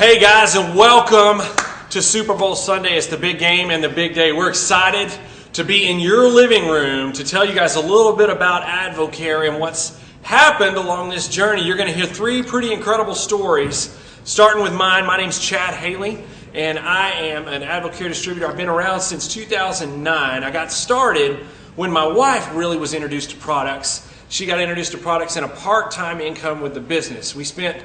Hey guys, and welcome to Super Bowl Sunday. It's the big game and the big day. We're excited to be in your living room to tell you guys a little bit about AdvoCare and what's happened along this journey. You're going to hear three pretty incredible stories, starting with mine. My name's Chad Haley, and I am an AdvoCare distributor. I've been around since 2009. I got started when my wife really was introduced to products. She got introduced to products and a part-time income with the business. We spent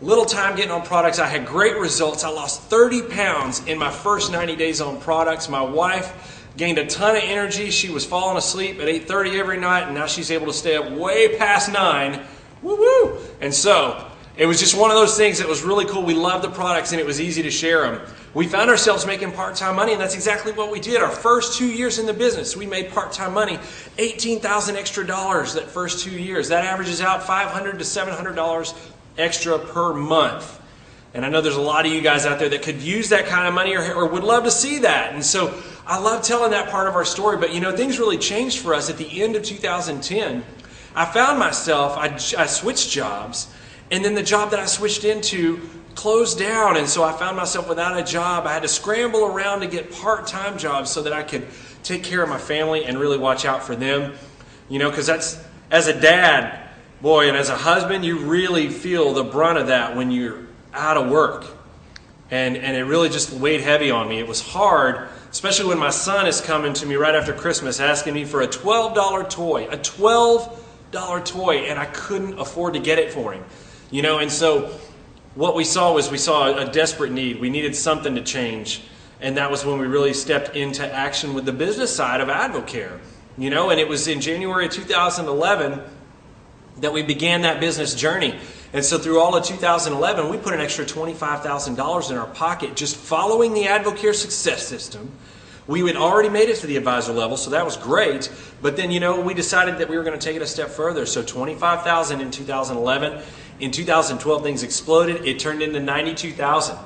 little time getting on products. I had great results. I lost 30 pounds in my first 90 days on products. My wife gained a ton of energy. She was falling asleep at 8:30 every night, and now she's able to stay up way past 9. Woo-woo! And so it was just one of those things that was really cool. We loved the products, and it was easy to share them. We found ourselves making part-time money, and that's exactly what we did. Our first 2 years in the business, we made part-time money, $18,000 extra that first 2 years. That averages out $500 to $700 extra per month. And I know there's a lot of you guys out there that could use that kind of money or would love to see that. And so I love telling that part of our story. But you know, things really changed for us at the end of 2010. I found myself, I switched jobs, and then the job that I switched into closed down. And so I found myself without a job. I had to scramble around to get part-time jobs so that I could take care of my family and really watch out for them. You know, because that's, as a dad, boy, and as a husband, you really feel the brunt of that when you're out of work. And it really just weighed heavy on me. It was hard, especially when my son is coming to me right after Christmas asking me for a $12 toy. A $12 toy, and I couldn't afford to get it for him. You know, and so what we saw was a desperate need. We needed something to change. And that was when we really stepped into action with the business side of AdvoCare. You know, and it was in January of 2011 that we began that business journey. And so through all of 2011, we put an extra $25,000 in our pocket just following the AdvoCare success system. We had already made it to the advisor level, so that was great. But then, you know, we decided that we were going to take it a step further. So $25,000 in 2011. In 2012, things exploded. It turned into $92,000.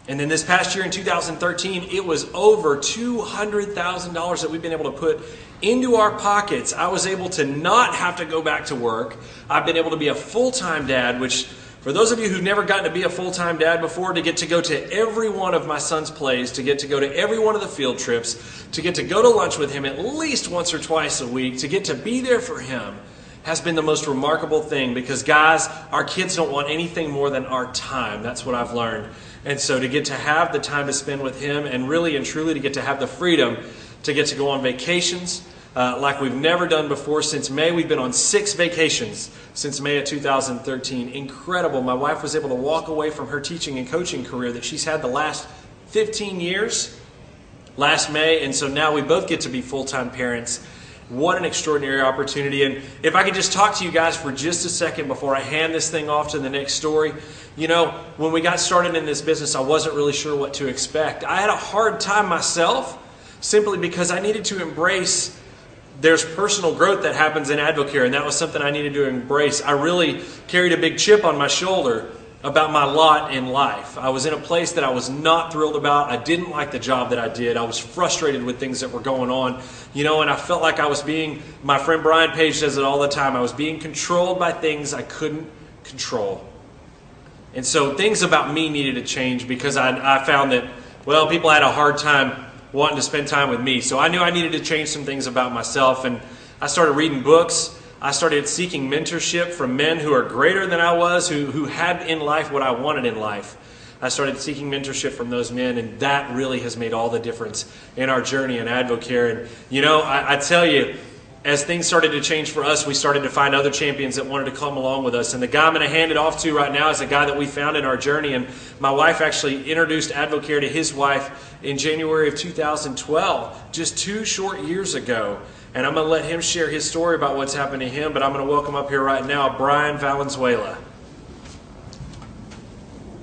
And then this past year in 2013, it was over $200,000 that we've been able to put into our pockets. I was able to not have to go back to work. I've been able to be a full-time dad, which for those of you who've never gotten to be a full-time dad before, to get to go to every one of my son's plays, to get to go to every one of the field trips, to get to go to lunch with him at least once or twice a week, to get to be there for him, has been the most remarkable thing. Because guys, our kids don't want anything more than our time. That's what I've learned. And so to get to have the time to spend with him, and really and truly to get to have the freedom to get to go on vacations like we've never done before. Since May, we've been on 6 vacations since May of 2013. Incredible. My wife was able to walk away from her teaching and coaching career that she's had the last 15 years last May. And so now we both get to be full-time parents. What an extraordinary opportunity. And if I could just talk to you guys for just a second before I hand this thing off to the next story. You know, when we got started in this business, I wasn't really sure what to expect. I had a hard time myself simply because I needed to embrace there's personal growth that happens in AdvoCare, and that was something I needed to embrace. I really carried a big chip on my shoulder about my lot in life. I was in a place that I was not thrilled about. I didn't like the job that I did. I was frustrated with things that were going on, you know, and I felt like I was being, my friend Brian Page says it all the time, I was being controlled by things I couldn't control. And so things about me needed to change because I found that, well, people had a hard time wanting to spend time with me. So I knew I needed to change some things about myself, and I started reading books. I started seeking mentorship from men who are greater than I was, who had in life what I wanted in life. I started seeking mentorship from those men, and that really has made all the difference in our journey in AdvoCare. And you know, I tell you, as things started to change for us, we started to find other champions that wanted to come along with us. And the guy I'm going to hand it off to right now is a guy that we found in our journey. And my wife actually introduced AdvoCare to his wife in January of 2012, just 2 short years ago. And I'm going to let him share his story about what's happened to him. But I'm going to welcome up here right now Brian Valenzuela.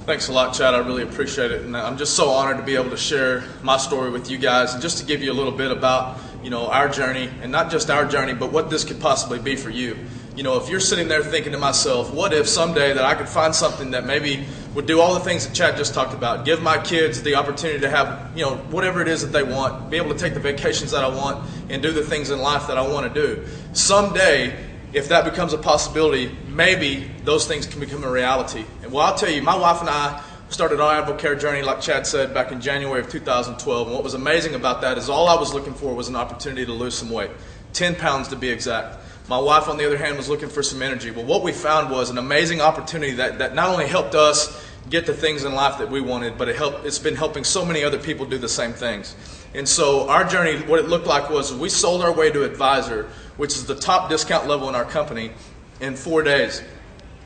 Thanks a lot, Chad. I really appreciate it. And I'm just so honored to be able to share my story with you guys, and just to give you a little bit about, you know, our journey, and not just our journey, but what this could possibly be for you. You know, if you're sitting there thinking to myself, what if someday that I could find something that maybe would do all the things that Chad just talked about, give my kids the opportunity to have, you know, whatever it is that they want, be able to take the vacations that I want and do the things in life that I want to do. Someday, if that becomes a possibility, maybe those things can become a reality. And well, I'll tell you, my wife and I started our AdvoCare journey, like Chad said, back in January of 2012. And what was amazing about that is all I was looking for was an opportunity to lose some weight, 10 pounds to be exact. My wife, on the other hand, was looking for some energy. Well, what we found was an amazing opportunity that not only helped us get the things in life that we wanted, but it's been helping so many other people do the same things. And so our journey, what it looked like was we sold our way to Advisor, which is the top discount level in our company, in 4 days.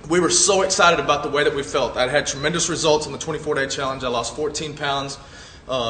We were so excited about the way that we felt. I had tremendous results in the 24-day challenge. I lost 14 pounds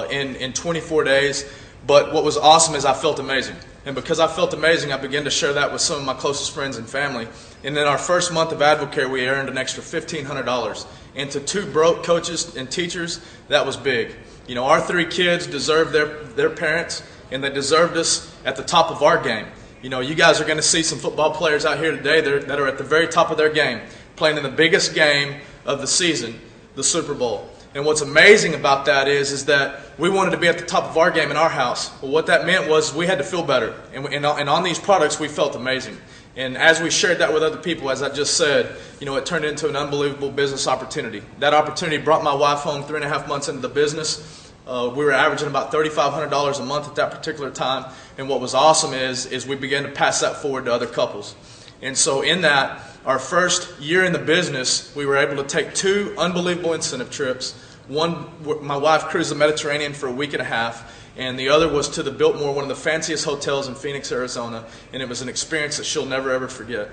in 24 days. But what was awesome is I felt amazing. And because I felt amazing, I began to share that with some of my closest friends and family. And in our first month of AdvoCare, we earned an extra $1,500. And to 2 broke coaches and teachers, that was big. You know, our 3 kids deserved their parents, and they deserved us at the top of our game. You know, you guys are going to see some football players out here today that are at the very top of their game, playing in the biggest game of the season, the Super Bowl. And what's amazing about that is that we wanted to be at the top of our game in our house. Well, what that meant was we had to feel better. And on these products, we felt amazing. And as we shared that with other people, as I just said, you know, it turned into an unbelievable business opportunity. That opportunity brought my wife home 3.5 months into the business. We were averaging about $3,500 a month at that particular time. And what was awesome is we began to pass that forward to other couples. And so in that, our first year in the business, we were able to take 2 unbelievable incentive trips. One, my wife cruised the Mediterranean for a week and a half, and the other was to the Biltmore, one of the fanciest hotels in Phoenix, Arizona, and it was an experience that she'll never ever forget.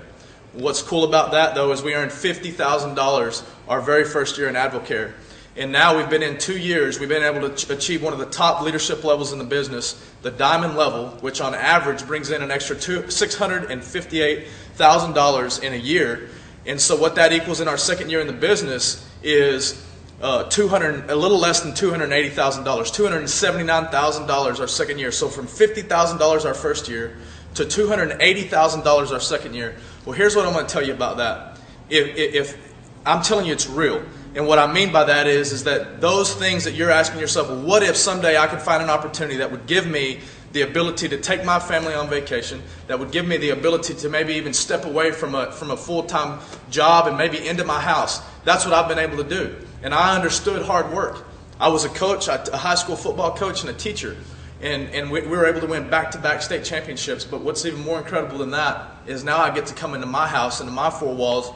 What's cool about that, though, is we earned $50,000 our very first year in AdvoCare. And now we've been in 2 years, we've been able to achieve one of the top leadership levels in the business, the diamond level, which on average brings in an extra $658,000 in a year. And so what that equals in our second year in the business is a little less than $280,000, $279,000 our second year. So from $50,000 our first year to $280,000 our second year. Well, here's what I'm going to tell you about that. If I'm telling you it's real. And what I mean by that is that those things that you're asking yourself, well, what if someday I could find an opportunity that would give me the ability to take my family on vacation, that would give me the ability to maybe even step away from a full-time job and maybe into my house. That's what I've been able to do. And I understood hard work. I was a coach, a high school football coach and a teacher. And we were able to win back-to-back state championships. But what's even more incredible than that is now I get to come into my house, into my 4 walls,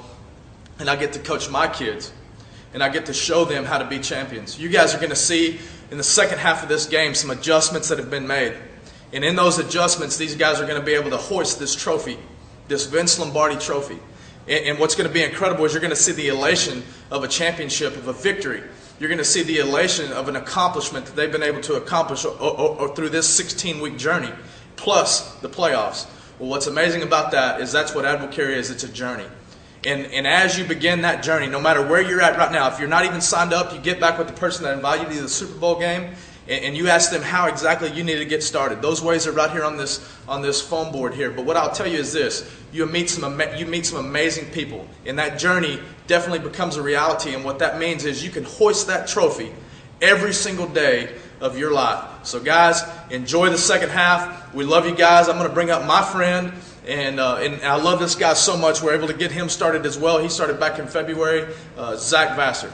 and I get to coach my kids. And I get to show them how to be champions. You guys are going to see in the second half of this game some adjustments that have been made. And in those adjustments, these guys are going to be able to hoist this trophy, this Vince Lombardi trophy. And what's going to be incredible is you're going to see the elation of a championship, of a victory. You're going to see the elation of an accomplishment that they've been able to accomplish or through this 16-week journey, plus the playoffs. Well, what's amazing about that is that's what AdvoCare is. It's a journey. And as you begin that journey, no matter where you're at right now, if you're not even signed up, you get back with the person that invited you to the Super Bowl game, and you ask them how exactly you need to get started. Those ways are right here on this phone board here. But what I'll tell you is this: you meet some amazing people, and that journey definitely becomes a reality. And what that means is you can hoist that trophy every single day of your life. So guys, enjoy the second half. We love you guys. I'm going to bring up my friend. And I love this guy so much. We're able to get him started as well. He started back in February. Zach Vassar.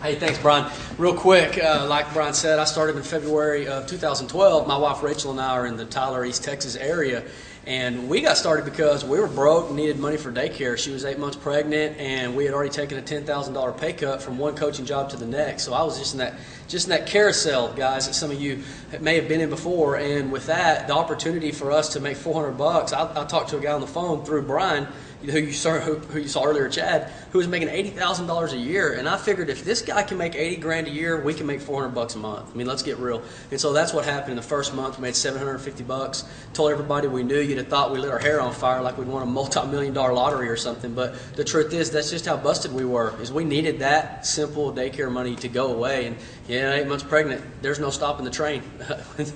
Hey, thanks, Brian. Real quick, like Brian said, I started in February of 2012. My wife Rachel and I are in the Tyler, East Texas area. And we got started because we were broke and needed money for daycare. She was 8 months pregnant, and we had already taken a $10,000 pay cut from one coaching job to the next. So I was just in that carousel, guys, that some of you may have been in before. And with that, the opportunity for us to make $400, I talked to a guy on the phone through Brian, who you saw earlier, Chad, who was making $80,000 a year. And I figured if this guy can make $80 grand a year, we can make $400 a month. I mean, let's get real. And so that's what happened in the first month. We made $750. Told everybody we knew. You'd have thought we lit our hair on fire like we'd won a multi-million-dollar lottery or something. But the truth is, that's just how busted we were. Is we needed that simple daycare money to go away. And 8 months pregnant, there's no stopping the train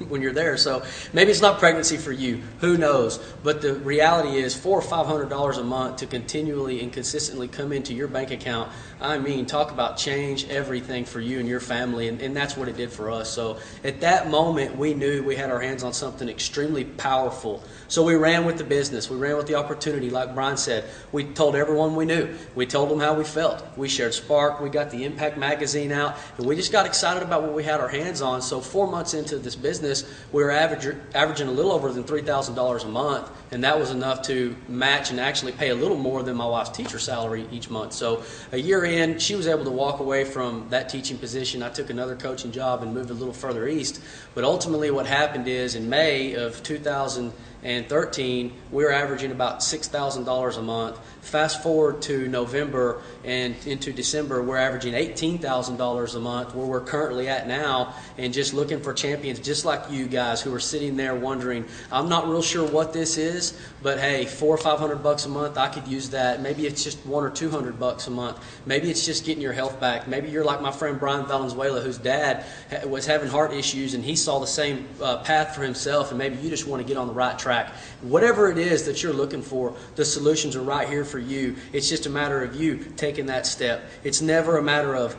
when you're there. So maybe it's not pregnancy for you. Who knows? But the reality is $400 or $500 a month month to continually and consistently come into your bank account, I mean, talk about change everything for you and your family, and that's what it did for us. So at that moment, we knew we had our hands on something extremely powerful. So we ran with the business. We ran with the opportunity, like Brian said. We told everyone we knew. We told them how we felt. We shared Spark. We got the Impact magazine out, and we just got excited about what we had our hands on. So 4 months into this business, we were averaging a little over than $3,000 a month, and that was enough to match and actually pay a little more than my wife's teacher salary each month. So a year in, she was able to walk away from that teaching position. I took another coaching job and moved a little further east. But ultimately what happened is in May of 2013, we were averaging about $6,000 a month. Fast forward to November and into December, we're averaging $18,000 a month, where we're currently at now, and just looking for champions just like you guys who are sitting there wondering, I'm not real sure what this is, but hey, $400 or $500 a month, I could use that. Maybe it's just $100 or $200 a month. Maybe it's just getting your health back. Maybe you're like my friend Brian Valenzuela, whose dad was having heart issues, and he saw the same path for himself, and maybe you just want to get on the right track. Whatever it is that you're looking for, the solutions are right here for you. It's just a matter of you taking that step. It's never a matter of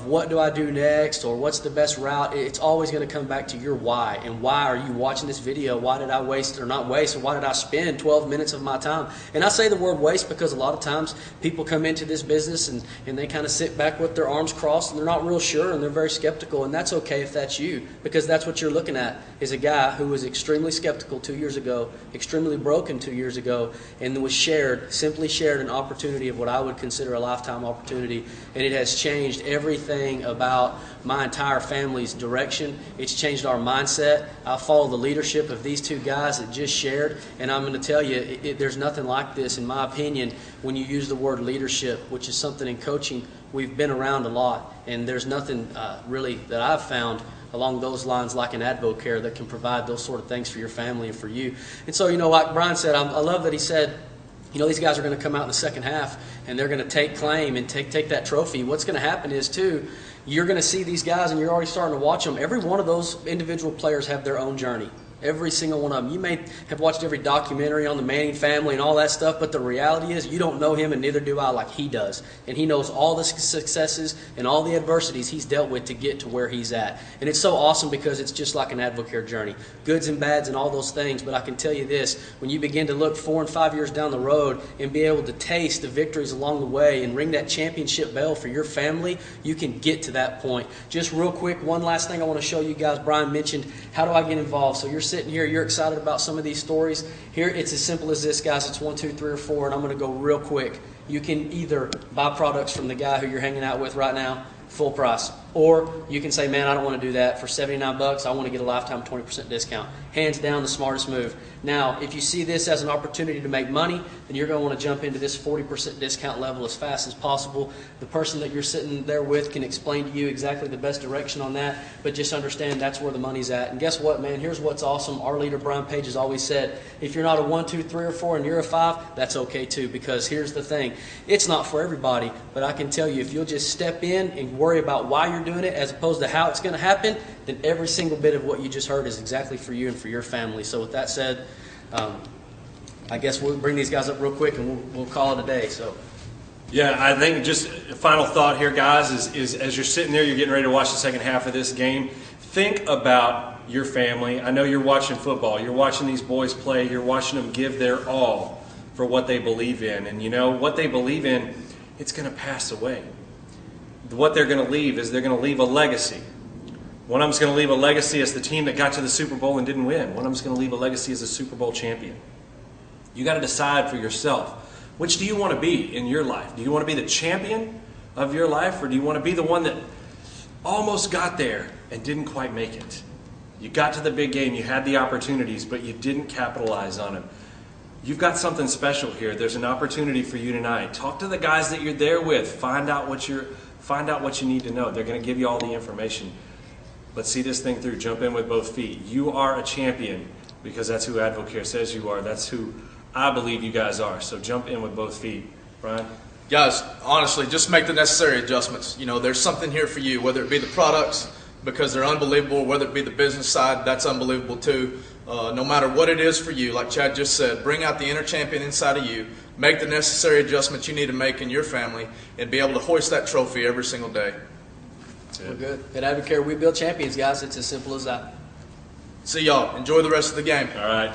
what do I do next or what's the best route. It's always going to come back to your why. And why are you watching this video? Why did I waste, or not waste, or why did I spend 12 minutes of my time? And I say the word waste because a lot of times people come into this business and they kind of sit back with their arms crossed and they're not real sure and they're very skeptical, and that's okay if that's you, because that's what you're looking at is a guy who was extremely skeptical 2 years ago, extremely broken 2 years ago, and was simply shared an opportunity of what I would consider a lifetime opportunity, and it has changed everything about my entire family's direction. It's changed our mindset. I follow the leadership of these two guys that just shared, and I'm going to tell you, there's nothing like this, in my opinion, when you use the word leadership, which is something in coaching we've been around a lot, and there's nothing really that I've found along those lines like an AdvoCare that can provide those sort of things for your family and for you. And so, like Brian said, I love that he said, these guys are going to come out in the second half and they're going to take claim and take that trophy. What's going to happen is, too, you're going to see these guys and you're already starting to watch them. Every one of those individual players have their own journey. Every single one of them. You may have watched every documentary on the Manning family and all that stuff, but the reality is you don't know him, and neither do I, like he does. And he knows all the successes and all the adversities he's dealt with to get to where he's at. And it's so awesome because it's just like an AdvoCare journey. Goods and bads and all those things, but I can tell you this, when you begin to look 4 and 5 years down the road and be able to taste the victories along the way and ring that championship bell for your family, you can get to that point. Just real quick, one last thing I want to show you guys. Brian mentioned, how do I get involved? So you're sitting here, you're excited about some of these stories. Here, it's as simple as this, guys. It's 1, 2, 3, or 4, and I'm going to go real quick. You can either buy products from the guy who you're hanging out with right now, full price, or you can say, man, I don't want to do that. For $79, I want to get a lifetime 20% discount. Hands down, the smartest move. Now, if you see this as an opportunity to make money, then you're going to want to jump into this 40% discount level as fast as possible. The person that you're sitting there with can explain to you exactly the best direction on that, but just understand that's where the money's at. And guess what, man? Here's what's awesome. Our leader, Brian Page, has always said, if you're not a 1, 2, 3, or 4 and you're a 5, that's okay too, because here's the thing. It's not for everybody, but I can tell you, if you'll just step in and worry about why you're doing it as opposed to how it's going to happen, then every single bit of what you just heard is exactly for you and for your family. So with that said, I guess we'll bring these guys up real quick and we'll call it a day. So, yeah, I think just a final thought here, guys, is as you're sitting there, you're getting ready to watch the second half of this game, think about your family. I know you're watching football. You're watching these boys play. You're watching them give their all for what they believe in. And what they believe in, it's going to pass away. What they're going to leave is they're going to leave a legacy. One of them's going to leave a legacy as the team that got to the Super Bowl and didn't win. One of them's going to leave a legacy as a Super Bowl champion. You got to decide for yourself, which do you want to be in your life? Do you want to be the champion of your life, or do you want to be the one that almost got there and didn't quite make it? You got to the big game, you had the opportunities, but you didn't capitalize on them. You've got something special here. There's an opportunity for you tonight. Talk to the guys that you're there with. Find out what you need to know. They're going to give you all the information. But see this thing through. Jump in with both feet. You are a champion because that's who AdvoCare says you are. That's who I believe you guys are. So jump in with both feet. Brian? Guys, honestly, just make the necessary adjustments. There's something here for you, whether it be the products, because they're unbelievable. Whether it be the business side, that's unbelievable too. No matter what it is for you, like Chad just said, bring out the inner champion inside of you, make the necessary adjustments you need to make in your family, and be able to hoist that trophy every single day. We're good. At AdvoCare, we build champions, guys. It's as simple as that. See y'all. Enjoy the rest of the game. All right.